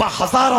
1000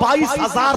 22,000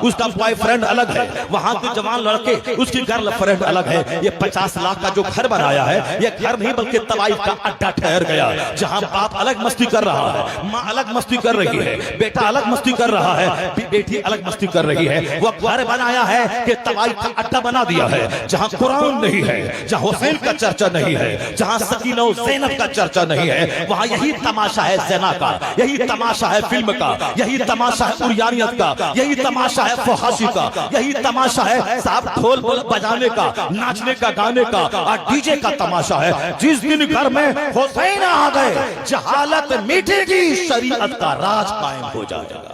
اس کا boy friend الگ ہے, وہاں کے جوان لڑکے اس کی گرل فرینڈ الگ ہے. یہ 50 لاکھ کا جو گھر بنایا ہے یہ گھر نہیں بلکہ طوائف کا اڈا ٹھہر گیا, جہاں باپ الگ مستی کر رہا ہے, ماں الگ مستی کر رہی ہے, بیٹا الگ مستی کر رہا ہے, بیٹی الگ مستی کر رہی ہے. وہ گھر بنایا ہے کہ طوائف کا اڈا بنا دیا ہے, جہاں قرآن نہیں ہے, جہاں حسین کا چرچا نہیں ہے, جہاں سکینہ و زینب کا چرچا نہیں ہے, وہاں یہی تماشا ہے زنا کا, یہی تماشا ہے فلم کا, یہی تماشا ہے عریانیت کا, یہی تماشا ہے فحاشی کا, یہی تماشا ہے صاحب ڈھول بجانے کا, ناچنے کا, گانے کا اور ڈی جے کا تماشا ہے. جس دن گھر میں حسین آ گئے جہالت مٹے گی, شریعت کا راج قائم ہو جائے گا.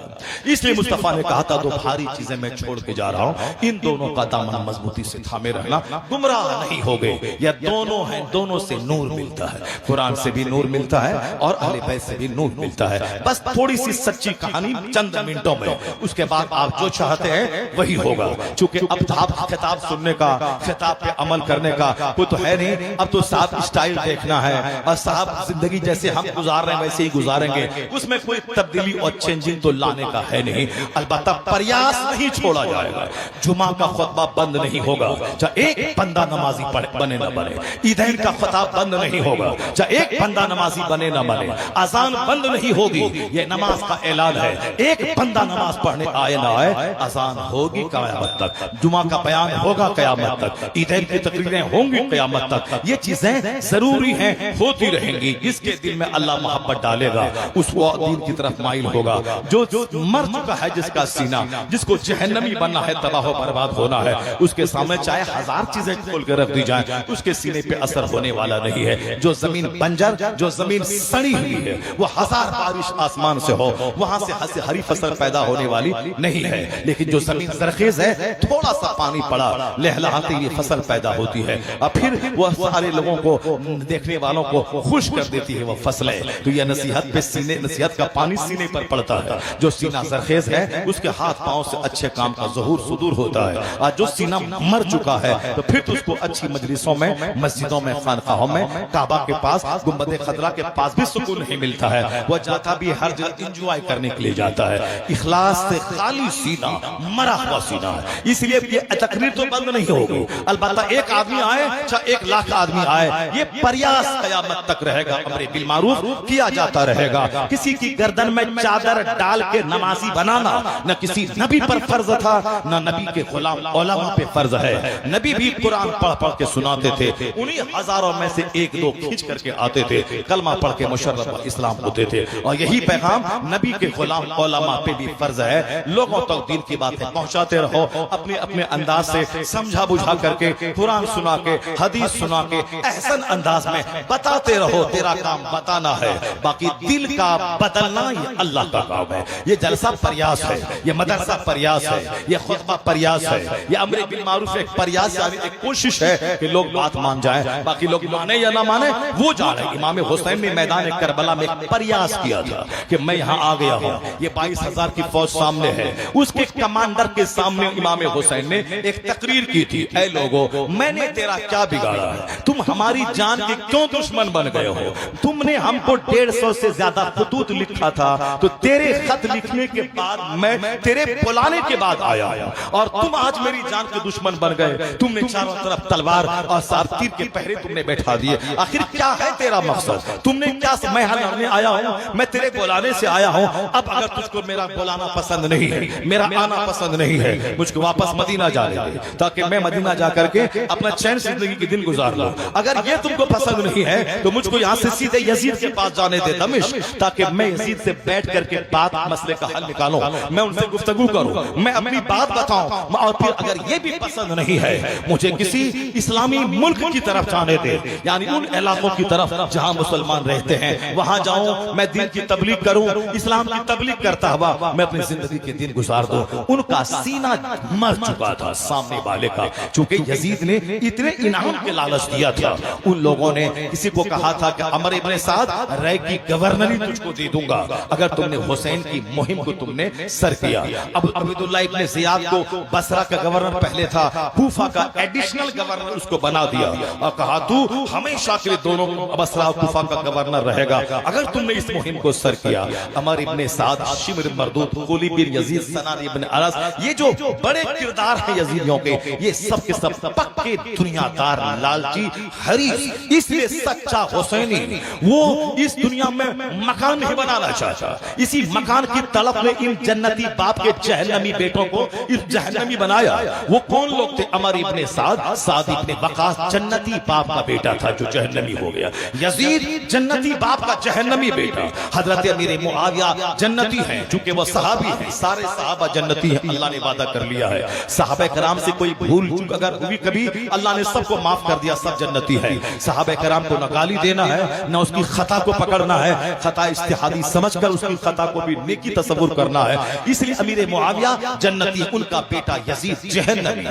اس لیے مصطفیٰ نے کہا تھا دو بھاری چیزیں میں چھوڑ کے جا رہا ہوں, ان دونوں کا دامن مضبوطی سے تھامے رہنا, گمراہ نہیں ہو گئے. یہ دونوں ہیں, دونوں سے نور ملتا ہے, قرآن سے بھی نور ملتا ہے اور اہل بیت سے بھی نور ملتا ہے. بس تھوڑی سی سچی کہانی چند منٹوں میں, اس کے بعد آپ جو چاہتے ہیں وہی ہوگا. چونکہ اب آپ خطاب سننے کا, خطاب پہ عمل کرنے کا کوئی تو ہے نہیں, اب تو صاحب اسٹائل دیکھنا ہے, اور صاحب زندگی جیسے ہم گزار رہے ہیں ویسے ہی گزاریں گے, اس میں کوئی تبدیلی اور چینجنگ تو لانے کا ہے نہیں. البتہ پریاس نہیں چھوڑا جائے گا, جمعہ کا خطبہ بند نہیں ہوگا چاہے ایک بندہ نمازی بنے نہ بنے, عیدین کا خطاب بند نہیں ہوگا چاہے ایک بندہ نمازی بنے نہ بنے, اذان بند نہیں ہوگی, یہ نماز کا اعلان ہے, ایک بندہ نماز پڑھنے آئے نہ آئے اذان ہوگی قیامت تک, جمعہ کا بیان ہوگا قیامت تک, عیدین کی تقریریں ہوں گی قیامت تک. یہ چیزیں ضروری ہیں, ہوتی رہیں گی. جس کے دل میں اللہ محبت ڈالے گا اس وہ دین کی طرف مائل ہوگا. جو مر چکا ہے جس کا سینہ, جس کو جہنمی بننا ہے, تباہ و برباد ہونا ہے, اس کے سامنے چاہے 1000 چیزیں کھول کے رکھ دی جائیں اس کے سینے پہ اثر ہونے والا نہیں ہے. جو زمین بنجر, جو زمین سڑی ہوئی ہے, وہ 1000 بارش آسمان سے ہو وہاں سے ہری فصل پیدا ہونے والی نہیں ہے. لیکن جو زمین زرخیز ہے, تھوڑا سا پانی پڑا لہلہاتے یہ فصل پیدا ہوتی ہے, اور پھر وہ سارے لوگوں کو, دیکھنے والوں کو خوش کر دیتی ہے وہ فصلیں. تو یہ نصیحت پہ سینے, نصیحت کا پانی سینے پر پڑتا ہے. جو سینہ زرخیز ہے اس کے ہاتھ پاؤں سے اچھے کام کا ظہور صدور ہوتا ہے, اور جو سینہ مر چکا ہے تو پھر اس کو اچھی مجلسوں میں, مسجدوں میں, خانقاہوں میں, کعبہ کے پاس, گنبد خضرا کے پاس بھی سکون نہیں ملتا ہے. وہ جاتا بھی ہر جگہ انجوائے کرنے کے لیے جاتا ہے. اخلاص سے خالی سینہ, مرا ہوا سینہ ہے. اس لیے یہ تقریر تو بند نہیں ہوگی, البتہ ایک آدمی آئے چاہے 1 لاکھ آدمی آئے, یہ پریاس قیامت تک رہے گا, امر بالمعروف کیا جاتا رہے گا. کسی کی گردن میں چادر ڈال کے نمازی بنانا نہ کسی نبی پر فرض تھا, نہ نبی کے غلام علماء پہ فرض ہے. نبی بھی قرآن پڑھ پڑھ کے سناتے تھے, انہی ہزاروں میں سے 1-2 کھینچ کر کے آتے تھے, کلمہ پڑھ کے مشرف اسلام ہوتے تھے. اور یہی پیغام نبی کے غلام علماء پہ بھی فرض ہے. لوگوں تک دین کی باتیں پہنچاتے رہو, اپنے اپنے انداز سے سمجھا بجھا کر کے, قرآن سنا کے, حدیث سنا کے, احسن انداز میں بتاتے رہو. تیرا کام بتانا ہے, باقی دل کا بدلنا یہ اللہ کا کام ہے. یہ جلسہ پریاس ہے, یہ مدرسہ پریاس ہے, یہ خطبہ پریاس ہے, یہ امر بالمعروف ایک پریاس, یعنی ایک کوشش ہے کہ لوگ بات مان جائیں, باقی لوگ مانے یا نہ مانے وہ جانے. امام حسین نے میدان کربلا میں ایک پریاس کیا تھا کہ میں یہاں آ گیا ہوں, یہ 22,000 کی فوج سامنے ہے. اس کے کمانڈر کے سامنے امام حسین نے ایک تقریر کی تھی, اے لوگو میں نے تیرا کیا بگاڑا ہے, تم ہماری جان کے کیوں دشمن بن گئے ہو, تم نے ہم کو 150 سے زیادہ خطوط لکھا تھا, تو تیرے خط لکھنے کے بعد میں تیرے بلانے کے بعد آیا, اور تم آج میری جان کے دشمن بن گئے. تم نے چاروں طرف تلوار اور تیر کے پہرے تم نے بیٹھا دیے. آخر کیا ہے تیرا مقصد, تم نے کیا, میں لڑنے آیا ہوں, میں تیرے بلانے سے آیا ہوں. اب اگر تجھ کو میرا بلانا پسند نہیں ہے, میرا آنا پسند نہیں ہے, مجھ کو واپس مدینہ جانے دے تاکہ میں مدینہ جا کر کے اپنا چین زندگی کے دن گزار لوں. اگر یہ تم کو پسند نہیں ہے تو مجھ کو یہاں سے سیدھے یزید کے پاس جانے دے دمشق, تاکہ میں یزید سے بیٹھ کر کے بات مسئلے کا حل نکالوں, میں ان سے گفتگو کروں, میں اپنی بات بتاؤں. اور پھر اگر یہ بھی پسند نہیں ہے, مجھے کسی اسلامی ملک کی طرف جانے دے, یعنی ان علاقوں کی طرف جہاں مسلمان رہتے ہیں, وہاں جاؤں, میں دین کی تبلیغ کروں, اسلام کی تبلیغ کرتا ہوا میں اپنی زندگی کے دن گزار دوں. ان کا سینہ مر چکا تھا سامنے والے کا, چونکہ یزید نے اتنے انعام کے لالچ دیا تھا. ان لوگوں نے کسی کو کہا تھا کہ عمر ابن سعد رائے کی گورنری تجھ کو دے دوں گا اگر تم نے حسین کی مہم کو تم نے سر کیا. اب عبیداللہ ابن زیاد کو بصرہ کا گورنر پہلے تھا, کوفہ کا ایڈیشنل گورنر اس کو بنا دیا اور کہا تو ہمیشہ کے لیے دونوں بصرہ اور کوفہ کا گورنر رہے گا اگر تم نے اس مہم کو سر کیا. عمر ابن سعد, شمر مردود, قلی بن یزید, سنان ابن ارس, یہ جو بڑے کردار ہیں یزیدیوں کے, یہ سب کے سب پکے دنیا دار, لالچی, حریص. اس لیے سچا حسینی وہ اس دنیا میں مکان نہیں بنانا چاہتا. اسی مکان کی طلب نے ان جنتی باپ کے جہنمی بیٹوں کو اس جہنمی بنایا. وہ کون لوگ تھے؟ عمر ابن سعد, سعد ابن وقاص جنتی باپ کا بیٹا تھا جو جہنمی ہو گیا. یزید جنتی باپ کا جہنمی بیٹا. حضرت امیر معاویہ جنتی ہیں چونکہ وہ صحابی ہیں. سارے صحابہ جنتی ہیں, اللہ نے وعدہ کر لیا ہے. صحابہ کرام سے کوئی بھول چوک اگر ہوئی کبھی, اللہ نے سب کو معاف کر دیا, سب جنتی ہے. صحابہ کرام کو نہ گالی دینا ہے, نہ اس کی خطا کو پکڑنا ہے, خطا اجتہادی سمجھ کر اس کی خطا کو بھی نیکی تصور کرنا ہے. اس لیے امیر معاویہ جنتی, ان کا بیٹا یزید جہنمی.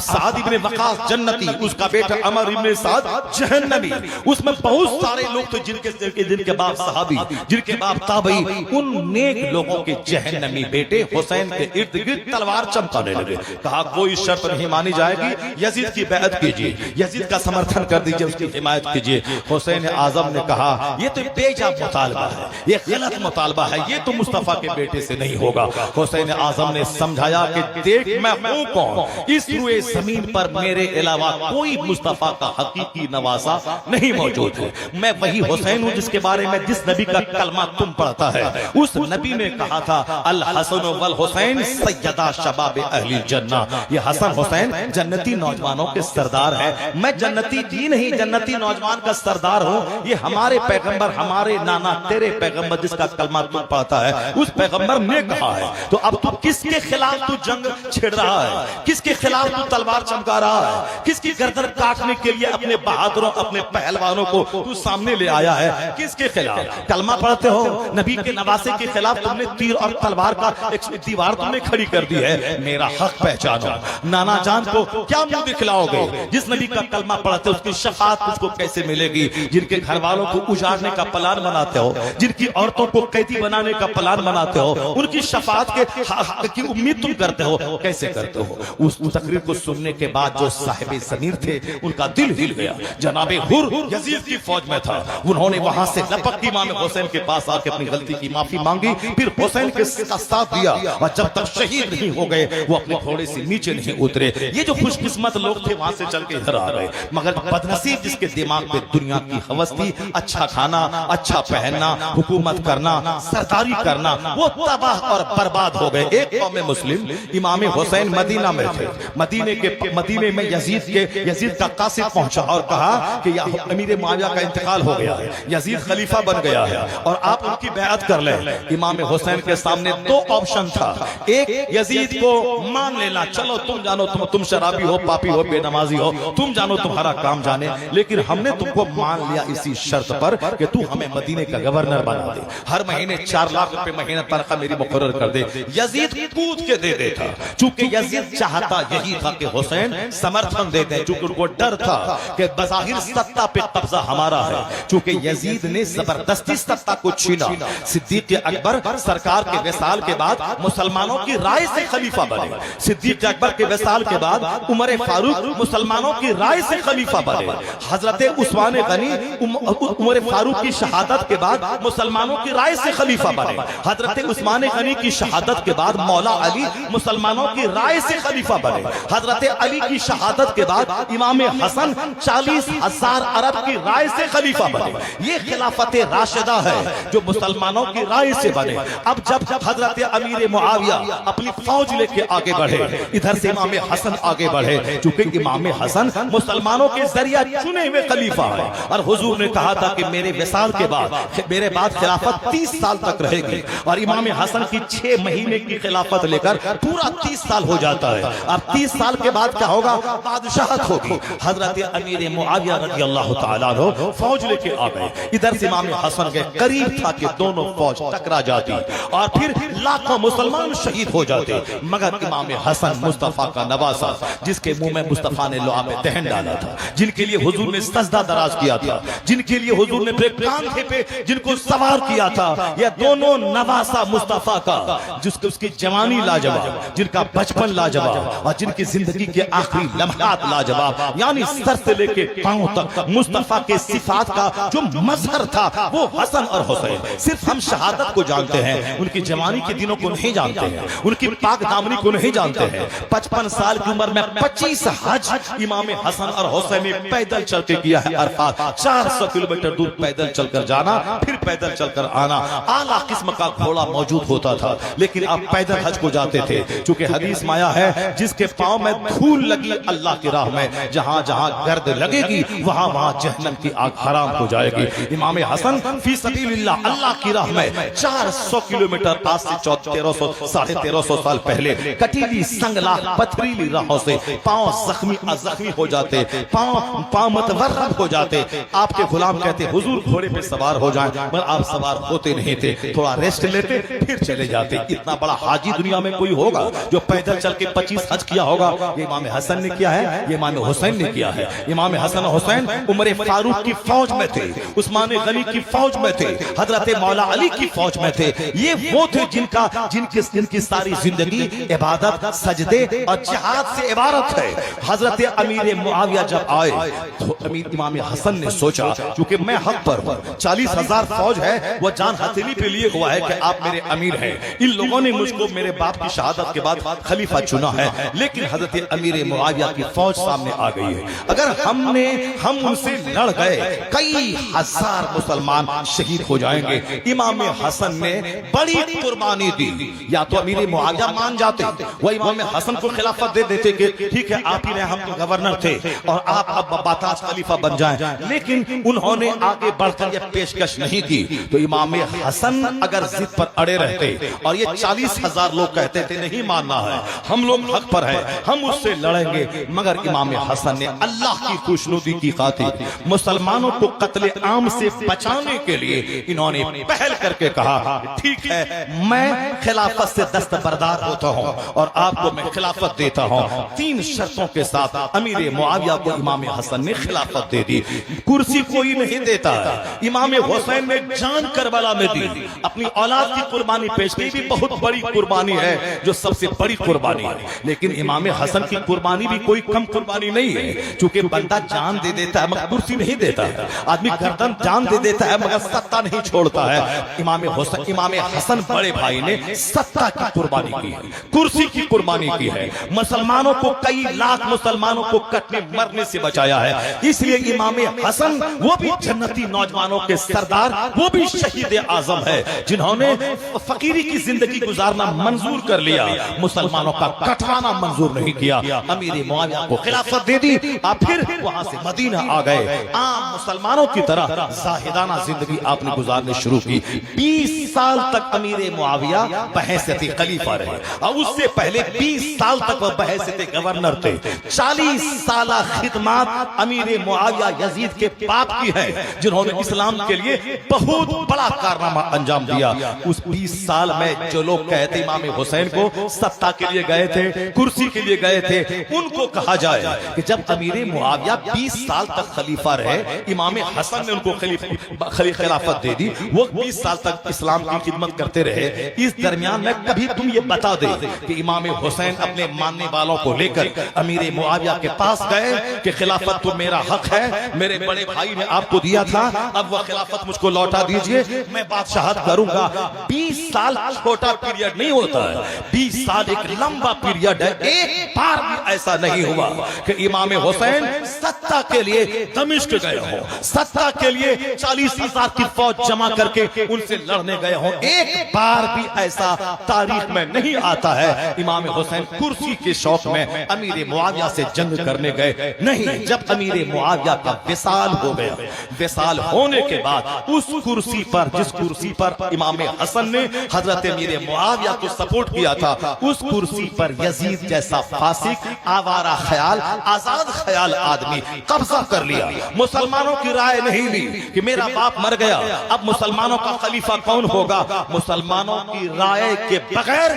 سعد ابن وقاص جنتی, اس کا بیٹا عمر ابن سعد جہنمی. اس میں بہت سارے لوگ تھے جن کے باپ صحابی, جن کے باپ تابعی. ان نیک لوگوں کے جہنمی بیٹے حسین کے ارد گرد تلوار چمکانے لگے. کہا کوئی شرط نہیں مانی جائے گی, یزید کی بیعت کیجیے, یزید کا سمرتھن کر دیجیے, اس کی حمایت کیجیے. حسین اعظم نے کہا یہ تو بے جا مطالبہ ہے, یہ غلط مطالبہ ہے, یہ تو مصطفیٰ کے بیٹے سے نہیں ہوگا. حسین اعظم نے سمجھایا کہ دیکھ میں ہوں کون, اس روئے زمین پر میرے علاوہ کوئی مصطفیٰ کا حقیقی نواسا نہیں موجود ہے. میں وہی حسین ہوں جس کے بارے میں جس نبی کا کلمہ تم پڑھتا ہے. اس نبی نے کہا تھا الحسن والحسین سیدہ شباب اہل الجنہ. یہ حسن حسین جنتی نوجوانوں کے سردار ہے. میں جنتی جی نہیں, جنتی نوجوان کا سردار ہوں. یہ ہمارے پیغمبر, ہمارے نانا تیرے پیغمبر جس کا کلمہ تم پڑھتا ہے, اس پیغمبر نے کہا ہے. تو اب تو کس کے خلاف تو جنگ چھڑ رہا ہے, کس کے خلاف تو تلوار چمکا رہا ہے, کس کی گردن کاٹنے کے لیے اپنے بہادروں, اپنے پہلوانوں کو تو سامنے لے آیا ہے, کس کے خلاف؟ کلمہ پڑھتے ہو, نبی کے نواسے کے خلاف تم نے تیر اور تلوار کا ایک دیوار تم نے کھڑی کر دی ہے. میرا حق پہچانو. نانا جان کو کیا منہ دکھلاؤ گے؟ جس نبی کا کلمہ پڑھتے اس کی شفاعت اس کو کیسے ملے گی؟ جن کے گھر والوں کو اجاڑنے کا پلان بناتے ہو, جن کی عورتوں کو قیدی بنانے کا پلان بناتے ہو, ان کی شفاعت کی امید تم کرتے ہو, کیسے کرتے ہو؟ اس تقریر کو سننے کے بعد جو صاحب ضمیر تھے ان کا دل ہل گیا. جناب حر یزید کی فوج میں تھا, انہوں نے وہاں سے لپک کے امام حسین کے پاس آ کے اپنی غلطی کی معافی مانگی, پھر حسین کے ساتھ دیا, اور جب تک شہید نہیں ہو گئے وہ اپنے گھوڑے سے نیچے نہیں اترے. یہ جو خوش قسمت لوگ تھے وہاں سے چل کے ادھر آ گئے, مگر بدنصیب جس کے دماغ پہ دنیا کی ہوس تھی, اچھا کھانا, اچھا پہننا, حکومت کرنا, سرداری کرنا, وہ تباہ اور برباد ہو گئے. ایک قوم مسلم امام حسین مدینہ میں تھے, مدینے میں یزید کا قاصد پہنچا اور کہا کہ امیر معاویہ کا انتقال ہو گیا ہے, یزید خلیفہ بن گیا ہے اور آپ ان کی بیعت کر لیں. امام حسین کے سامنے دو آپشن تھا, ایک یزید کو مان لینا, چلو تم جانو تم شرابی ہو, پاپی ہو, بے نمازی ہو, تم جانو تمہارا کام جانے, لیکن ہم نے تم کو مان لیا اسی شرط پر کہ تو ہمیں مدینے کا گورنر بنا دے, ہر مہینے 4 لاکھ روپے مہینہ تنخواہ میری مقرر کر دے. یزید کود کے دے دیتا, چونکہ یزید چاہتا یہی تھا کہ حسین سمرتھن دے دیں, چونکہ ان کو ڈر تھا کہ بظاہر ستہ پہ قبضہ ہمارا ہے. چونکہ یزید نے زبردستی ستہ کو چھینا. صدیق اکبر سرکار کے وصال کے بعد مسلمانوں کی رائے سے خلیفہ بنے, صدیق اکبر کے وصال کے بعد عمر فاروق مسلمانوں کی رائے سے خلیفہ بنے, حضرت عثمان غنی عمر فاروق کی شہادت کے بعد مسلمانوں کی رائے سے خلیفہ بنے, حضرت عثمان غنی کی شہادت کے بعد مولا علی مسلمانوں کی رائے سے خلیفہ بنے, حضرت علی کی شہادت کے بعد امام حسن 40,000 عرب کی رائے سے خلیفہ بنے. یہ خلافت راشدہ ہے جو مسلمانوں کی رائے سے بنے. اب جب حضرت امیر معاویہ اپنی فوج لے کے آگے بڑھے, ادھر سے امام حسن آگے بڑھے, چونکہ امام حسن مسلمانوں کے ذریعہ چنے ہوئے خلیفہ ہے, اور حضور نے کہا تھا کہ میرے وصال کے بعد میرے بعد خلافت 30 سال تک رہے گی, اور امام حسن کی 6 مہینے کی خلافت لے کر پورا 30 سال ہو جاتا ہے. اب 30 سال کے بعد کیا ہوگا؟ بادشاہت ہوگی. حضرت امیر معاویہ رضی اللہ تعالیٰ عنہ فوج لے کے آ گئے, ادھر سے امام حسن کے قریب تھا کہ دونوں فوج ٹکرا جاتی اور پھر لاکھوں مسلمان شہید ہو جاتے, مگر امام حسن مصطفیٰ کا نواسا جس کے منہ میں مصطفیٰ نے لعاب دہن ڈالا تھا, جن کے لیے حضور نے سجدہ دراز کیا تھا, جن کے لیے حضور نے کاندھے پہ جن کو سوار کیا تھا, یہ دونوں نواسا خاصہ مصطفیٰ کا جس کی اس کی جوانی لاجواب، جن کا بچپن لاجواب اور جن کی زندگی کے آخری لمحات لاجواب، یعنی سر سے لے کے پاؤں تک مصطفیٰ کے صفات کا جو مظہر تھا وہ حسن اور حسین۔ صرف ہم شہادت کو جانتے ہیں، ان کی جوانی کے دنوں کو نہیں جانتے ہیں، ان کی پاک دامنی کو نہیں جانتے ہیں۔ 55 سال کی عمر میں 25 حج امام حسن اور حسین نے پیدل چل کے کیا ہے عرفات۔ 400 کلومیٹر دور پیدل چل کر جانا، پھر پیدل چل کر آنا۔ اعلیٰ قسم کا گھوڑا موجود ہوتا تھا، لیکن آپ پیدل حج کو جاتے تھے، چونکہ حدیث میں آیا ہے جس کے پاؤں میں دھول لگی اللہ کی راہ میں، جہاں جہاں گرد لگے گی وہاں وہاں جہنم کی آگ حرام ہو جائے گی۔ امام حسن فی سبیل اللہ، اللہ کی راہ میں 400 کلومیٹر آج سے 1350 سال پہلے کٹیلی سنگلا پتھریلی راہوں سے پاؤں زخمی ہو جاتے، پاؤں متورب ہو جاتے۔ آپ کے غلام کہتے حضور گھوڑے پہ سوار ہو جائیں، مگر آپ سوار ہوتے نہیں تھے، تھوڑا ریسٹ لیتے پھر چلے جاتے۔ اتنا بڑا حاجی دنیا میں کوئی ہوگا جو پیدل چل کے 25 حج کیا ہوگا؟ یہ امام حسن نے کیا ہے، یہ امام حسین نے کیا ہے۔ امام حسن و حسین عمر فاروق کی فوج میں تھے، عثمان غنی کی فوج میں تھے، حضرت مولا علی کی فوج میں تھے۔ یہ وہ تھے جن کی ساری زندگی عبادت، سجدے اور جہاد سے عبارت ہے۔ حضرت امیر معاویہ جب آئے تو امام حسن نے سوچا چونکہ میں حق پر ہوں، 40,000 فوج ہے، وہ جان ہتھیلی پہ لیے ہوا ہے کہ آپ میرے امیر ہیں، ان لوگوں نے مجھ کو میرے باپ کی شہادت کے بعد خلیفہ چنا ہے، لیکن حضرت امیر معاویہ کی فوج سامنے آ گئی ہے، اگر ہم ان سے لڑ گئے کئی ہزار مسلمان شہید ہو جائیں گے۔ امام حسن نے بڑی قربانی دی، یا تو امیر معاویہ مان جاتے، وہ امام حسن کو خلافت دے دیتے کہ ٹھیک ہے آپ ہی رہے، ہم تو گورنر تھے اور آپ اب باتاج خلیفہ بن جائیں، لیکن انہوں نے آگے بڑھ کر یہ پیشکش نہیں کی۔ تو امام حسن اگر ضد پر اڑے رہتے اور یہ 40,000 لوگ کہتے تھے نہیں ماننا ہے، ہم لوگ حق پر ہیں، ہم اس سے لڑیں گے، مگر امام حسن نے اللہ کی خوشنودی کی خاطر مسلمانوں کو قتل عام سے بچانے کے لیے انہوں نے پہل کر کے کہا ٹھیک ہے میں خلافت سے دستبردار ہوتا ہوں اور آپ کو میں خلافت دیتا ہوں۔ 3 شرطوں کے ساتھ امیر معاویہ کو امام حسن نے خلافت دے دی۔ کرسی کوئی نہیں دیتا ہے، امام حسین نے جان کربلا میں دی، اپنی اولاد کی قربانی پیش کی، بھی بہت بڑی قربانی ہے جو سب سے بڑی قربانی ہے، لیکن امام حسن کی قربانی بھی کوئی کم قربانی نہیں ہے، چونکہ بندہ جان دے دیتا ہے مگر کرسی نہیں دیتا ہے، آدمی گردن جان دے دیتا ہے مگر ستہ نہیں چھوڑتا ہے۔ امام حسن بڑے بھائی نے ستہ کی قربانی کی ہے، کرسی کی قربانی کی ہے، مسلمانوں کو کئی لاکھ مسلمانوں کو کٹنے مرنے سے بچایا ہے، اس لیے امام حسن وہ بھی جنتی نوجوانوں کے سردار، وہ بھی شہید اعظم ہے جنہوں نے فقیری کی زندگی گزارنا منظور کر لیا، مسلمانوں کا کٹوانا منظور نہیں کیا۔ امیر معاویہ کو خلافت دے دی، آپ پھر وہاں سے مدینہ آ گئے، عام مسلمانوں کی طرح زاہدانہ زندگی آپ نے گزارنے شروع کی۔ 20 سال تک امیر معاویہ بحیثیت خلیفہ رہے، اور اس سے پہلے 20 سال تک وہ بحیثیت گورنر تھے۔ 40 سالہ خدمات امیر معاویہ یزید کے باپ کی ہیں، جنہوں نے اسلام کے لیے بہت بڑا کارنامہ انجام دیا۔ اس 20 سال میں جو لوگ کہتے امام حسین کو ستہ کے لیے گئے تھے، کرسی کے لیے گئے تھے، ان کو کہا جائے کہ جب امیر معاویہ 20 سال تک خلیفہ رہے، امام حسن نے ان کو خلافت دے دی، وہ 20 سال تک اسلام کی خدمت کرتے رہے۔ اس درمیان میں کبھی تم یہ بتا دے کہ امام حسین اپنے ماننے والوں کو لے کر امیر معاویہ کے پاس گئے کہ خلافت تو میرا حق ہے، میرے بڑے بھائی نے آپ کو دیا تھا، اب وہ خلافت مجھ کو لوٹا دیجئے، میں بادشاہت کروں گا۔ 20 سال چھوٹا پیریڈ نہیں ہوتا ہے، 20 سال ایک لمبا پیریڈ ہے۔ ایک بار بھی ایسا نہیں ہوا کہ امام حسین ستہ کے لیے دمشق گئے ہوں، ستہ کے لیے 40,000 کی فوج جمع کر کے ان سے لڑنے گئے ہوں، ایک بار بھی ایسا تاریخ میں نہیں آتا ہے۔ امام حسین کرسی کے شوق میں امیر معاویہ سے جنگ کرنے گئے نہیں۔ جب امیر معاویہ کا وصال ہو گیا، وصال ہونے کے بعد اس کرسی پر، جس کرسی پر امام حسن نے حضرت امیر معاویہ کو سپورٹ کیا تھا، اس کرسی پر یزید جیسا فاسق، آوارہ خیال، آزاد خیال آدمی قبضہ کر لیا۔ مسلمانوں کی رائے نہیں لی کہ میرا باپ مر گیا، اب مسلمانوں کا خلیفہ کون ہوگا، مسلمانوں کی رائے کے بغیر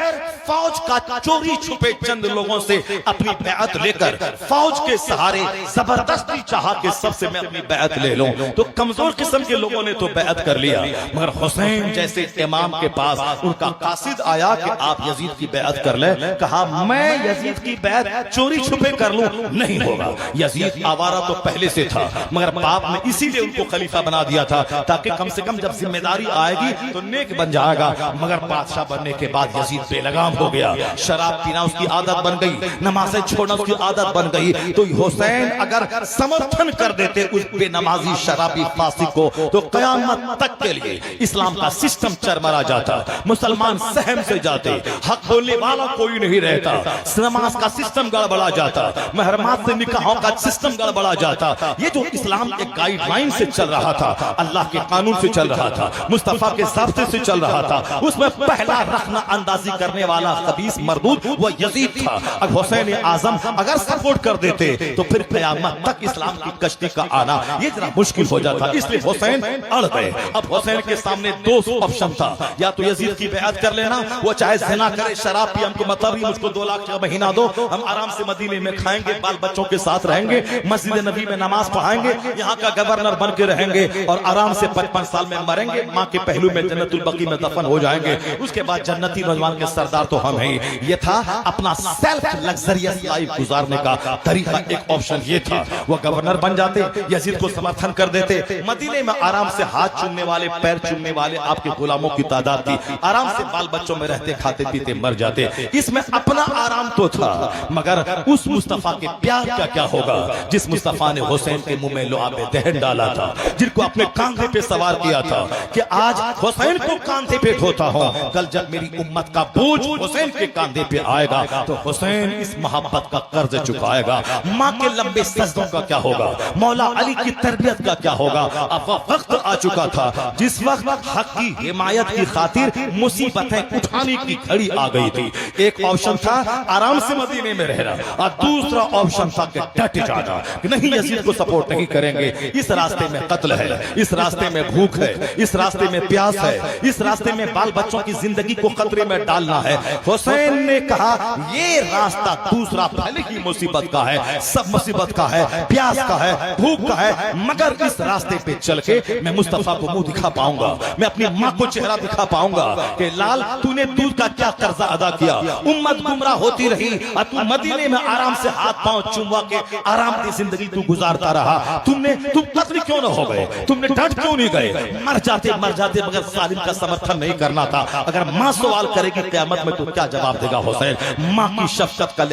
فوج کا چوری چھپے چند لوگوں سے اپنی بیعت لے کر، فوج کے سہارے زبردستی چاہا کہ سب سے میں اپنی بیعت لے لوں، تو کمزور قسم کے لوگوں نے تو بیعت کر لیا، مگر حسین جیسے امام امام کے پاس ان کا قاصد آیا کہ آپ یزید کی بیعت کر لیں. کہا میں یزید کی بیعت چوری چھپے کر لوں نہیں ہوگا. یزید آوارہ تو پہلے سے تھا مگر باپ نے اسی لیے ان کو خلیفہ بنا دیا تھا تاکہ کم سے کم جب ذمہ داری آئے گی تو نیک بن جائے گا. مگر بادشاہ بننے کے بعد یزید بے لگام ہو گیا. شراب پینا اس کی عادت بن گئی, نمازیں چھوڑنا اس کی عادت بن گئی. تو حسین اگر سمرتھن کر دیتے اس بے نمازی شرابی فاسق کو تو قیامت تک کے لیے اسلام کا سسٹم چرمرا جاتا, مسلمان سہم سے جاتے, حق بولنے والا کوئی نہیں رہتا, نماز کا سسٹم گڑبڑا جاتا, محرمات سے نکاحوں کا سسٹم گڑبڑا جاتا. یہ جو اسلام ایک گائیڈ لائن سے چل رہا تھا, اللہ کے قانون سے چل رہا تھا, مصطفیٰ کے ضابطے سے چل رہا تھا, اس میں پہلا رخنہ اندازی کرنے والا خبیث مردود وہ یزید تھا. اب حسین اعظم اگر سپورٹ کر دیتے تو پھر قیامت تک اسلام کی کشتی کا آنا یہ ذرا مشکل ہو جاتا. اس لیے حسین اڑ گئے. اب حسین کے سامنے دو آپشن تھا, یا تو یزید کی بیعت کر لینا, وہ چاہے زنا کرے شراب پی, ہم کو مطلب ہی مجھ کو 2 لاکھ کا مہینہ دو, ہم آرام سے مدینے میں کھائیں گے, بال بچوں کے ساتھ رہیں گے, مسجد نبی میں نماز پڑھائیں گے, یہاں کا گورنر بن کے رہیں گے اور آرام سے 55 سال میں مریں گے, ماں کے پہلو میں جنت البقیع میں دفن ہو جائیں گے, اس کے بعد جنتی نوجوان کے سردار تو ہم ہیں. یہ تھا اپنا سیلف لگزریس لائف گزارنے کا طریقہ. ایک آپشن یہ تھا, وہ گورنر بن جاتے, یزید کو سمرتھن کر دیتے, مدینے میں آرام سے ہاتھ چومنے والے, پیر چومنے والے آپ کے غلاموں کی تعداد تھی, آرام سے بال بچوں میں رہتے, کھاتے پیتے, مر جاتے. اس میں اپنا آرام تو تھا, مگر اس مصطفیٰ کے پیار کا کیا ہوگا جس مصطفیٰ نے حسین کے منہ میں لعاب دہن ڈالا تھا, جن کو اپنے کاندھے پہ سوار کیا تھا کہ آج حسین کو کاندھے پہ ڈھوتا ہوں, کل جب میری امت کا بوجھ حسین کے کاندھے پہ آئے گا تو حسین اس محبت کا قرض چکائے گا. ماں کے لمبے سجدوں کا کیا ہوگا, مولا علی کی تربیت کا کیا ہوگا. اب وقت آ چکا تھا جس وقت حق کی حمایت کی خاطر مصیبتیں اٹھانے کی گھڑی آ گئی تھی. ایک آپشن تھا آرام سے مدینے میں رہنا, اور دوسرا آپشن تھا کہ ڈٹ جانا کہ نہیں یزید کو سپورٹ نہیں کریں گے, اس راستے میں قتل ہے, اس راستے میں بھوک ہے, اس راستے میں پیاس ہے, اس راستے میں بال بچوں کی زندگی کو خطرے میں ڈالنا ہے. حسین نے کہا یہ راستہ دوسرا بھلے ہی مصیبت کا ہے, سب مصیبت کا ہے, پیاس کا ہے, بھوک کا ہے, مگر اس راستے پہ چل کے میں مصطفیٰ کو منہ دکھا پاؤں گا, میں اپنی ماں کو چہرہ دکھا پاؤں گا کہ لال تو نے دودھ کا کیا قرضہ ادا کیا, امت گمراہ ہوتی رہی اور تو مدینے میں آرام سے ہاتھ پاؤں چوموا کے آرام کی زندگی تو گزارتا رہا. تم قتل کیوں نہ ہو گئے, تم نے ڈٹ کیوں نہیں گئے, مر جاتے مگر ظالم کا سمرتھن نہیں کرنا تھا. اگر ماں سوال کرے گی قیامت میں تو کیا جواب دے گا حسین؟ ماں کی شفقت کا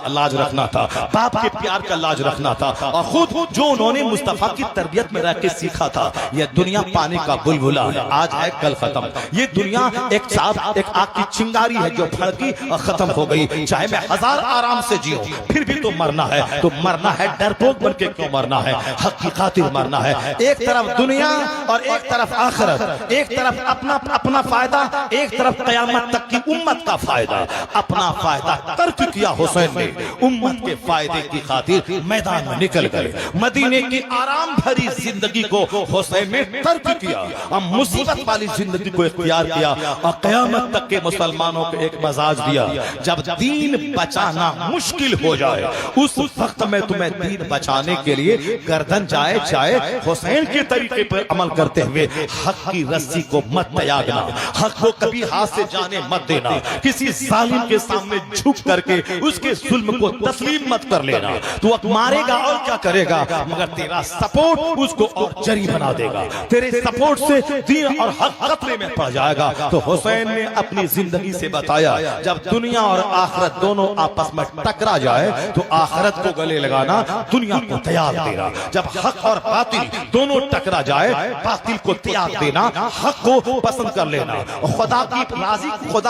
لاج رکھنا تھا, باپ کے پیار کا لاج رکھنا تھا, اور خود جو انہوں نے مصطفیٰ کی تربیت میں رہ کے سیکھا تھا. یہ دنیا پانی کا بلبلا ہے, آج ہے کل ختم. یہ دنیا ایک آگ کی چنگاری ہے جو بھڑکی اور ختم ہو گئی. چاہے میں 1000 آرام سے جیوں پھر بھی تو مرنا ہے, تو مرنا ہے ڈرپوک بن کے کیوں مرنا ہے, حق کی خاطر مرنا ہے. ایک طرف دنیا اور ایک طرف آخرت, ایک طرف اپنا فائدہ, ایک طرف قیامت تک کی امت کا فائدہ. اپنا فائدہ ترک کیا حسین نے, امت کے فائدے کی خاطر میدان میں نکل گئے. مدینے کی آرام بھری زندگی کو حسین نے ترک کیا, ہم مصیبت والی زندگی کو اختیار کیا, اور قیامت تک کے مسلمانوں کو ایک مزاج دیا. جب دین بچانا مشکل ہو جائے اس وقت میں تمہیں دین بچانے کے لیے گردن جائے حسین کے طریقے پر عمل کرتے ہوئے حق کی رسی کو مت تیاگنا, حق کو کبھی ہاتھ سے جانے مت دینا, کسی ظالم کے سامنے جھک کر کے اس کے ظلم کو تسلیم مت کر لینا. تو مارے گا اور کیا کرے گا, مگر تیرا سپورٹ اس کو اور جری بنا دے گا, تیرے سپورٹ سے دین اور حق خطرے میں پڑ جائے گا. تو حسین نے اپنی زندگی سے بتایا جب دنیا اور آخرت دونوں آپس میں ٹکرا جائے تو آخرت کو گلے لگانا, دنیا کو تیاگ دینا. جب حق اور باطل دونوں ٹکرا جائے, باطل کو تیاگ دینا, حق کو پسند کر لینا. خدا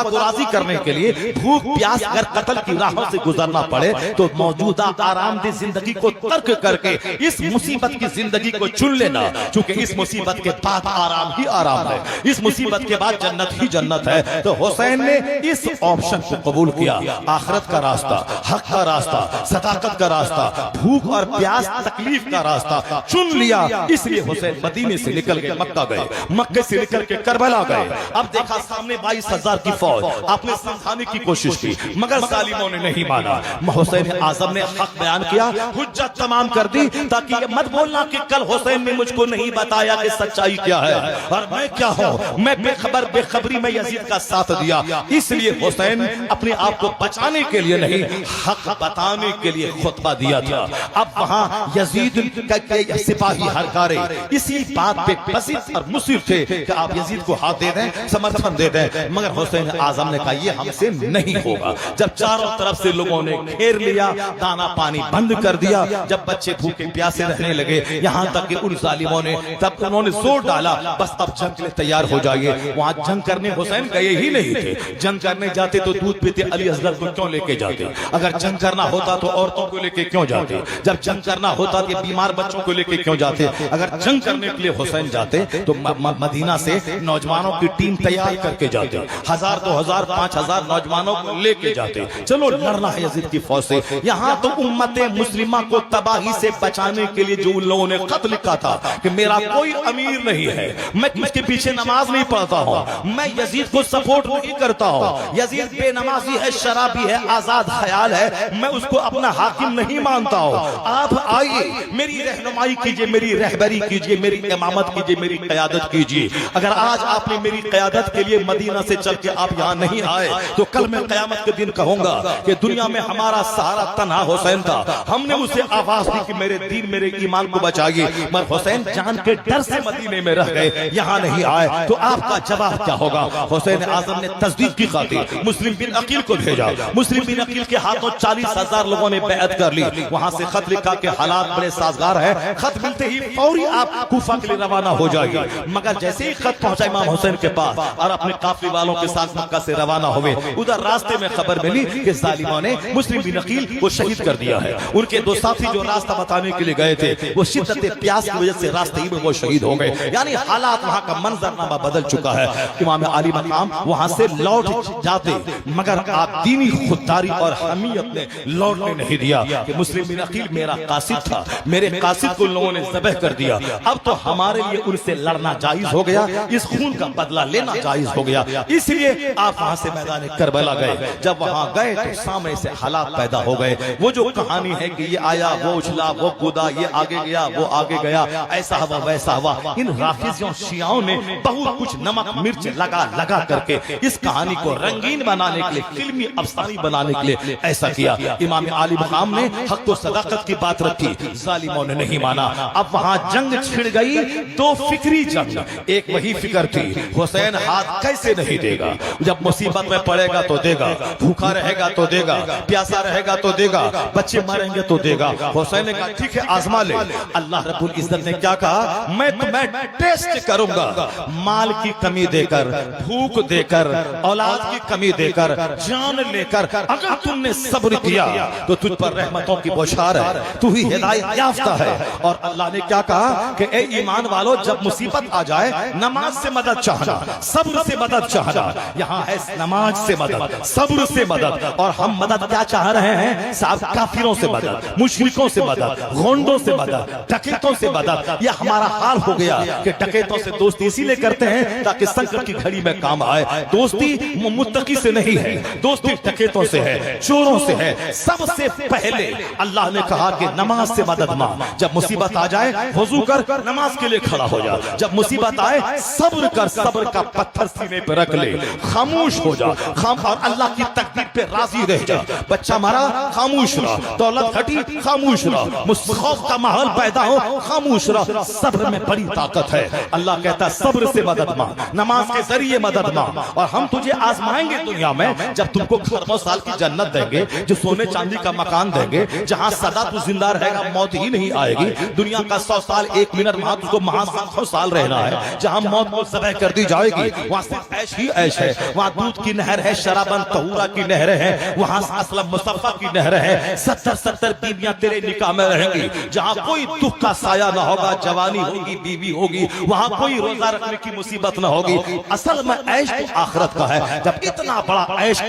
کو راضی کرنے کے لیے بھوک پیاس اگر قتل کی راہوں سے گزرنا پڑے تو موجودہ آرام دہ زندگی کو ترک کر کے اس مصیبت کی زندگی کو چن لینا, چونکہ اس مصیبت کے بعد آرام ہی آرام ہے, اس مصیبت کے بعد جنت ہی جنت ہے. تو حسین نے اس آپشن کو قبول کیا, آخرت کا راستہ, حق کا راستہ, صداقت کا راستہ, بھوک اور پیاس تکلیف کا راستہ چن لیا. اس لیے حسین مدینے سے نکل کے مکہ گئے, مکہ سے نکل کے کربلا گئے. اب دیکھا سامنے 22,000 کی فوج, آپ نے سمجھانے کی کوشش کی مگر ظالموں نے نہیں مانا. حسین اعظم نے حق بیان کیا, حجت تمام کر دی, تاکہ یہ مت بولنا کہ کل حسین نے مجھ کو نہیں بتایا کہ سچائی کیا ہے اور میں کیا ہوں, میں بے خبر بے خبری میں یزید کا ساتھ دیا، اس لیے حسین اپنے آپ کو بچانے کے لیے نہیں، حق بتانے کے لیے خطبہ دیا تھا۔ اب وہاں یزید کے سپاہی ہرکارے اسی بات پہ بسیط اور مصر تھے کہ آپ یزید کو ہاتھ دے دیں، سمرتھن دے دیں، مگر حسین اعظم نے کہا یہ ہم سے نہیں ہوگا۔ جب چاروں طرف سے لوگوں نے گھیر لیا، دانا پانی بند کر دیا، جب بچے بھوکے پیاسے رہنے لگے، یہاں تک کہ ان ظالموں نے تب انہوں نے زور ڈالا بس اب جنگ کے لیے تیار ہو جائیے۔ وہاں جنگ کرنے حسین گئے ہی نہیں تھے، جنگ کرنے جاتے تو دودھ پیتے علی اصغر کو کیوں لے کے جاتے؟ اگر جنگ کرنا ہوتا تو عورتوں کو لے کے کیوں جاتے؟ جب جنگ کرنا ہوتا تو بیمار بچوں کو لے کے کیوں جاتے؟ اگر جنگ کرنے کے لیے حسین جاتے تو مدینہ سے نوجوانوں کی ٹیم تیار کر کے جاتے، 1000 2000 5000 نوجوانوں کو لے کے جاتے، چلو لڑنا ہے یزید کی فوج سے۔ یہاں تو امت مسلمہ کو تباہی سے بچانے کے لیے جو ان لوگوں نے خط لکھا تھا کہ میرا کوئی امیر نہیں ہے، میں اس کے پیچھے نماز نہیں پڑھتا ہوں، میں یزید کو سپورٹ نہیں کرتا ہوں، یزید بے نمازی ہے، شرابی ہے، آزاد خیال ہے، میں اس کو اپنا حاکم نہیں مانتا ہوں، آپ آئیے میری رہنمائی کیجئے، میری رہبری کیجئے، میری امامت کیجئے، میری قیادت کیجئے۔ اگر آج آپ نے میری قیادت کے لیے مدینہ سے چل کے آپ یہاں نہیں آئے تو کل میں قیامت کے دن کہوں گا کہ دنیا میں ہمارا سہارا تنہا حسین تھا، ہم نے اسے آواز دی کہ میرے دین میرے ایمان کو بچائیے، مگر حسین جان کے ڈر سے مدینے میں رہ گئے، یہاں نہیں آئے، تو آپ کا جواب کیا ہوگا؟ حسین اعظم نے تصدیق کی خاطر مسلم بن عقیل کو بھیجا، مسلم بن عقیل کے ہاتھوں 40,000 لوگوں نے بیعت کر لی، وہاں سے خط لکھا کہ حالات بڑے سازگار ہیں، خط ملتے ہی فوری آپ کوفہ کے لیے روانہ ہو جائیے۔ مگر جیسے ہی خط پہنچا امام حسین کے پاس اور اپنے قافلے والوں کے ساتھ مکہ سے روانہ ہوئے، ادھر راستے میں خبر ملی کہ ظالموں نے مسلم بن عقیل کو شہید کر دیا ہے۔ ان کے دو ساتھی جو راستہ بتانے کے لیے گئے تھے وہ شدت پیاس کی وجہ سے راستے ہی میں وہ شہید ہو گئے، یعنی حالات وہاں کا منظرنامہ بدل چکا ہے۔ امام علی مقام وہاں سے لوٹ جاتے، مگر آپ دینی خودداری اور حمیت نے لوٹنے نہیں دیا کہ مسلم بن عقیل میرا قاصد تھا، میرے قاصد کو لوگوں نے ذبح کر دیا، اب تو ہمارے لیے ان سے لڑنا جائز ہو گیا، اس خون کا بدلہ لینا جائز ہو گیا، اس لیے آپ وہاں سے میدان کربلا گئے۔ جب وہاں گئے تو سامنے سے حالات پیدا ہو گئے، وہ جو کہانی ہے کہ یہ آیا، وہ اچھلا، وہ کودا، یہ آگے گیا، وہ آگے گیا، ایسا ہوا ویسا ہوا، ان رافضیوں شیعوں نے بہت کچھ نمک مرچ لگا کر کے اس کہانی کو رنگین بنانے کے لیے، فلمی افسانہ بنانے کے لیے ایسا کیا۔ امام علی مقام نے حق و صداقت کی بات رکھی، ظالموں نے نہیں مانا۔ اب وہاں جنگ چھڑ گئی، دو فکری جنگ، ایک وہی فکر تھی حسین ہاتھ کیسے نہیں دے گا، جب مصیبت میں پڑے گا تو دے گا، بھوکا رہے گا تو دے گا، پیاسا رہے گا تو دے گا، بچے مریں گے تو دے گا۔ حسین نے کہا ٹھیک ہے آزما لے۔ اللہ رب العزت نے کیا کہا؟ میں تمہیں ٹیسٹ کروں گا، مال کی کمی دے کر، بھوک دے کر، اولاد کی کمی دے کر، جان لے کر، اگر تم نے صبر کیا تو تجھ پر رحمتوں کی بوچھار ہے، تو ہی ہدایت یافتہ ہے۔ اور اللہ نے کیا کہا کہ اے ایمان والو، جب مصیبت آ جائے نماز سے مدد چاہنا، صبر سے مدد چاہنا، یہاں ہے نماز سے مدد، صبر سے مدد، اور ہم مدد کیا چاہ رہے ہیں صاحب؟ کافروں سے مدد، مشرکوں سے مدد، غونڈوں سے مدد، ڈکیتوں سے مدد۔ یہ ہمارا حال ہو گیا کہ ڈکیتوں سے دوستی اسی لیے کرتے ہیں تاکہ سنکٹ کی گھڑی میں کام آئے۔ دوستی متقی سے نہیں ہے، دوستی ڈکیتوں سے ہے، چوروں سے ہے۔ سب سے پہلے اللہ نے کہا کہ نماز سے مدد مانگ، جب مصیبت آ جائے وضو کر نماز کے لیے کھڑا ہو جا، جب مصیبت آئے صبر کر، صبر کا پتھر سینے پہ رکھ لے، خاموش ہو جا، اور اللہ کی تقدیر پہ راضی رہ جا۔ بچہ مرا خاموش رہا، دولت گھٹی خاموش رہا، خوف کا ماحول پیدا ہو خاموش رہا۔ صبر میں بڑی طاقت ہے۔ اللہ کہتا ہے صبر سے مدد مانگ، نماز کے ذریعے مدد مانگ، اور ہم تجھے آزمائیں گے دنیا میں، جب تم کو 100 سال کی جنت دیں گے، جو سونے چاندی کا مکان دیں گے، جہاں سدا تو زندہ رہے گا، موت ہی نہیں آئے گی۔ دنیا کا 100 سال 1 منٹ، وہاں تجھ کو 100 سال رہنا ہے، جہاں موت کو ذبح کر دی جائے گی، وہاں صرف عیش ہی عیش ہے، وہاں دودھ کی نہر ہے، شرابن طہورہ کی نہریں ہیں، وہاں اسلم مصفہ کی نہریں ہیں، 70 بیویاں تیرے نکاح میں رہیں گی، جہاں کوئی دکھ کا سایہ نہ ہوگا، جوانی ہوگی، بیوی ہوگی، وہاں کوئی روزہ رکھنے کی مصیبت نہ ہوگی۔ اصل میں عیش تو آخرت کا ہے۔ جب اتنا بڑا عیش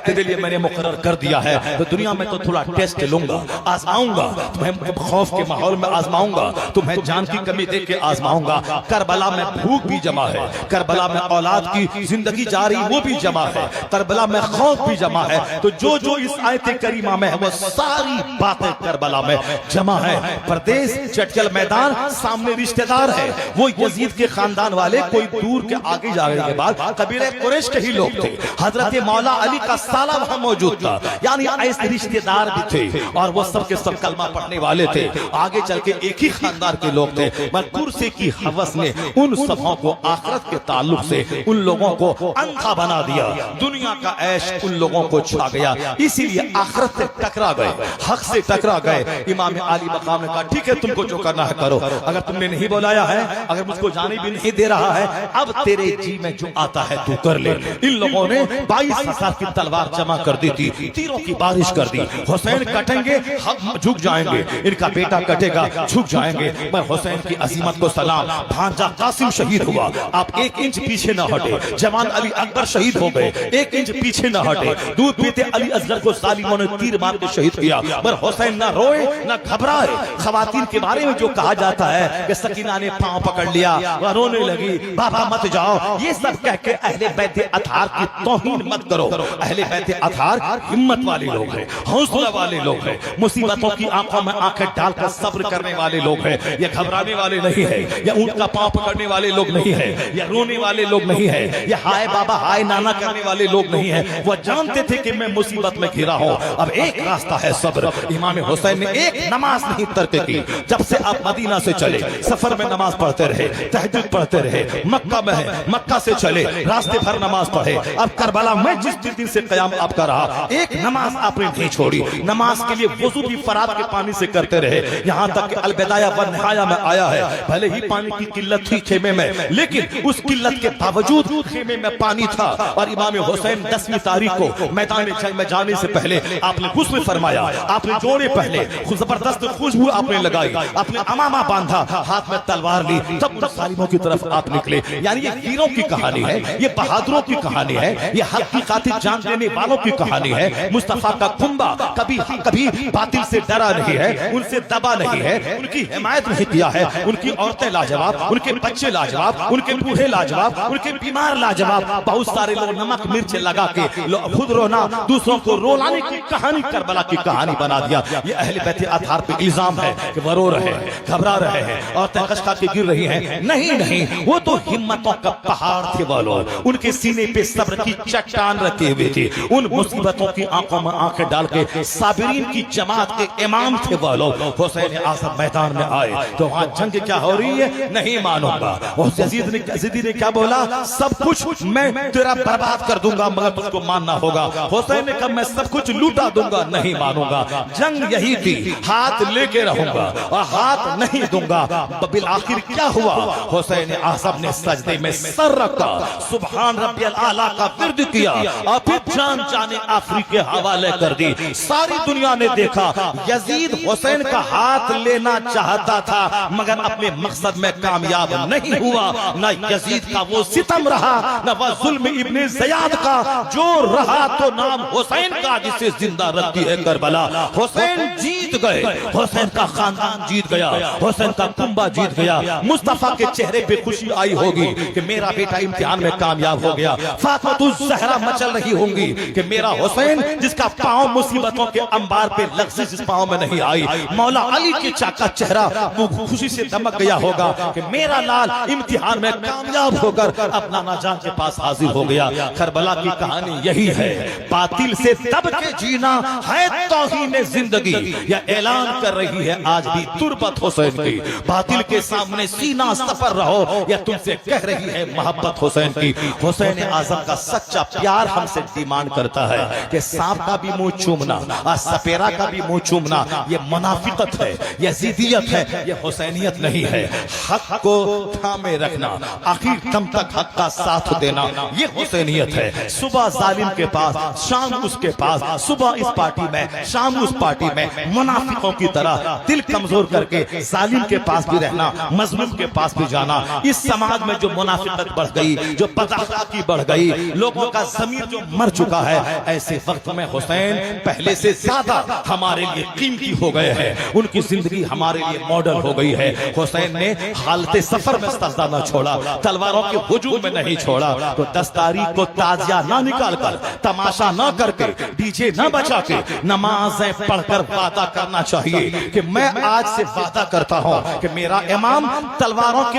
تیرے لیے میں نے مقرر کر دیا ہے تو دنیا میں تو تھوڑا ٹیسٹ لوں گا، آزماؤں گا تمہیں، خوف کے ماحول میں آزماؤں گا تمہیں، جان کی کمی دے کے آزماؤں گا۔ کربلا میں بھوک بھی جمع ہے، کربلا میں اولاد کی زندگی جاری وہ بھی جمع ہے، کربلا میں خوف بھی جمع ہے۔ تو جو اس آیت کریمہ میں ہے وہ ساری باتیں کربلا میں جمع ہے۔ پردیس چٹکل میدان، سامنے رشتہ دار ہے، وہ یزید کے خاندان والے کوئی دور دور کے آگے جانے کے بعد قبیلہ قریش کے ہی لوگ تھے. حضرت مولا علی کا سالہ وہاں موجود تھا, یعنی ایسے رشتہ دار بھی تھے اور وہ سب کے سب کلمہ پڑھنے والے تھے. آگے چل کے ایک ہی خاندان کے لوگ تھے, مگر کرسی کی ہوس نے ان سبوں کو آخرت کے تعلق سے ان لوگوں کو اندھا بنا دیا. دنیا کا عیش ان لوگوں کو چھا گیا, اسی لیے آخرت سے ٹکرا گئے, حق سے ٹکرا گئے. امام علی مقام نے کہا ٹھیک ہے تم کو جو کرنا ہے کرو, اگر تم نے نہیں بلایا ہے, اگر مجھ کو جانے بھی نہیں دے رہا ہے, اب تیرے جی میں جو آتا ہے تو کر لے. ان لوگوں نے 22,000 کی تلوار جمع کر دی تھی, تیروں کی بارش کر دی. حسین کٹیں گے جھک جائیں گے, ان کا بیٹا کٹے گا جھک جائیں گے. میں حسین کی عظمت کو سلام. بھانجا قاسم شہید ہوا, آپ 1 انچ پیچھے نہ ہٹے. جوان علی اکبر شہید ہو گئے, 1 انچ پیچھے نہ ہٹے. دودھ پیتے علی اصغر کو ظالموں نے تیر مار کے شہید کیا, پر حسین نہ روئے نہ گھبرائے. خواتین کے بارے میں جو کہا جاتا ہے کہ سکینہ نے پاؤں پکڑ لیا, وہ رونے لگی, بابا مت جاؤ, یہ سب کہہ کے اہل بیت اطہار کی توہین مت کرو. اہل بیت اطہار ہمت والے لوگ ہیں, حوصلہ والے لوگ ہیں, مصیبتوں کی آنکھوں میں آنکھیں ڈال کر صبر کرنے والے لوگ ہیں. یہ گھبرانے والے نہیں ہیں, یا اونٹ کا پاؤں پکڑنے والے لوگ نہیں ہیں, یا رونے والے لوگ نہیں ہیں, یا ہائے بابا ہائے نانا کرنے والے لوگ نہیں ہیں. وہ جانتے تھے کہ میں مصیبت میں گھرا ہوں, اب ایک راستہ ہے صبر. امام حسین نے ایک نماز نہیں ترک کی. جب سے آپ مدینہ سے چلے, سفر میں نماز پڑھتے رہے, تہجد پڑھتے رہے. مکہ میں ہے, مکہ سے چلے, راستے بھر نماز پڑھے. اب کربلا میں جس دن سے قیام آپ کا رہا, ایک نماز آپ نے نہیں چھوڑی. نماز کے لیے وضو بھی فرات کے پانی سے کرتے رہے, یہاں تک کہ البدایہ والنہایہ میں آیا ہے, بھلے ہی پانی کی قلت تھی خیمے میں, لیکن اس قلت کے باوجود خیمے میں پانی تھا. اور امام حسین 10ویں تاریخ کو میدان جنگ میں جانے سے پہلے آپ نے غسل فرمایا, آپ نے جوڑے پہلے, زبردست خوشبو آپ نے لگائی, آپ نے امامہ باندھا, ہاتھ میں تلوار لی, تب ان ظالموں کی طرف آپ نکلے. یعنی یہ ویروں کی کہانی ہے, یہ بہادروں کی کہانی ہے, یہ حق کی خاطر جان دینے والوں کی کہانی ہے. مصطفیٰ کا کنبہ کبھی باطل سے ڈرا نہیں ہے, ان سے دبا نہیں ہے, ان کی حمایت نہیں کیا ہے. ان کی عورتیں لاجواب, ان کے بچے لاجواب, ان کے بوڑھے لاجواب, ان کے بیمار لاجواب. بہت سارے لوگ نمک مرچ لگا کے خود رونا, دوسروں کو رولانے کی کہانی کربلا کی کہانی بنا دیا. یہ اہل بیت اطہار پہ الزام ہے کہ وہ رو رہے ہیں, گھبرا رہے ہیں, اور تحقش کھا کے گر رہی ہیں. نہیں, وہ تو ہمتوں کا پہاڑ تھے وہ لوگ, ان کے سینے پہ صبر کی چٹان رکھے ہوئے تھے. ان مصیبتوں کی آنکھوں میں آنکھیں ڈال کے صابرین کی جماعت کے امام تھے وہ لوگ. حسین اعظم میدان میں آئے تو وہاں جنگ کیا ہو رہی ہے, نہیں مانوں گا. یزید نے کیا بولا, سب کچھ میں تیرا برباد کر دوں گا مگر تجھ کو ماننا ہوگا. حسین نے کہا میں سب کچھ لوٹا دوں گا, نہیں مانوں گا. جنگ یہی تھی, ہاتھ لے کے رہوں گا اور ہاتھ نہیں دوں گا. بالآخر کیا ہوا, حسین اعظم نے سجدے میں سر رکھا, سبحان ربی الاعلیٰ کا ورد کیا, اور پھر جان جانے آفری کے حوالے کر دی. ساری دنیا نے دیکھا یزید حسین کا ہاتھ لینا چاہتا تھا مگر اپنے مقصد میں کامیاب نہیں ہوا. نہ یزید کا وہ ستم رہا, نہ وہ ظلم ابن زیاد کا. جو رہا تو نام حسین کا جسے زندہ رکھتی ہے کربلا. حسین جیت گئے, حسین کا خاندان جیت گیا, حسین کا کنبہ جیت گیا. مصطفیٰ کے چہرے پہ خوشی آئی ہوگی کہ میرا بیٹا امتحان میں کامیاب ہو گیا. فاطمہ الزہرا مچل رہی ہوں گی کہ میرا حسین جس کا پاؤں مصیبتوں کے انبار پہ لغزش جس پاؤں میں نہیں آئی. مولا علی کے چاکا چہرہ وہ خوشی سے دمک گیا ہوگا کہ میرا لال امتحان میں کامیاب ہو کر اپنا ناجان کے پاس حاضر ہو گیا. کربلا کی کہانی یہی ہے, باطل سے دب کے جینا ہے توہین زندگی. یہ اعلان کر رہی ہے آج بھی تربت حسین کی. باطل کے سامنے سینہ سفر رہو, یا تم سے کہہ رہی ہے محبت حسین کی. حسین اعظم کا سچا پیار ہم سے ڈیمانڈ کرتا ہے کہ سانپ کا بھی منہ چومنا اور سپیرا کا بھی منہ چومنا یہ منافقت ہے, یہ یزیدیت ہے, یہ حسینیت نہیں ہے. حق کو تھامے رکھنا, آخر دم تک حق کا ساتھ دینا, یہ حسینیت ہے. صبح ظالم کے پاس, شام اس کے پاس, صبح اس پارٹی میں, شام اس پارٹی میں, منافقوں کی طرح دل کمزور کر کے ظالم کے پاس بھی رہنا, مظلوم کے پاس بھی جانا. اس سماج میں جو منافقت بڑھ گئی, جو بداخلاقی بڑھ گئی, لوگوں کا ضمیر جو مر چکا ہے, ایسے وقت میں حسین پہلے سے زیادہ ہمارے لیے قیمتی ہو گئے ہیں. ان کی زندگی ہمارے لیے ماڈل ہو گئی ہے. حسین نے حالت سفر میں سجدہ نہ چھوڑا, تلواروں کے ہجوم میں نہیں چھوڑا. تو 10 تاریخ کو تازیہ نہ نکال کر, تماشا نہ کر کے, ڈی جے نہ بچا کے, نمازیں پڑھ کر وعدہ کرنا چاہیے کہ میں آج سے وعدہ کرتا ہوں کہ میرا امام تلواروں کے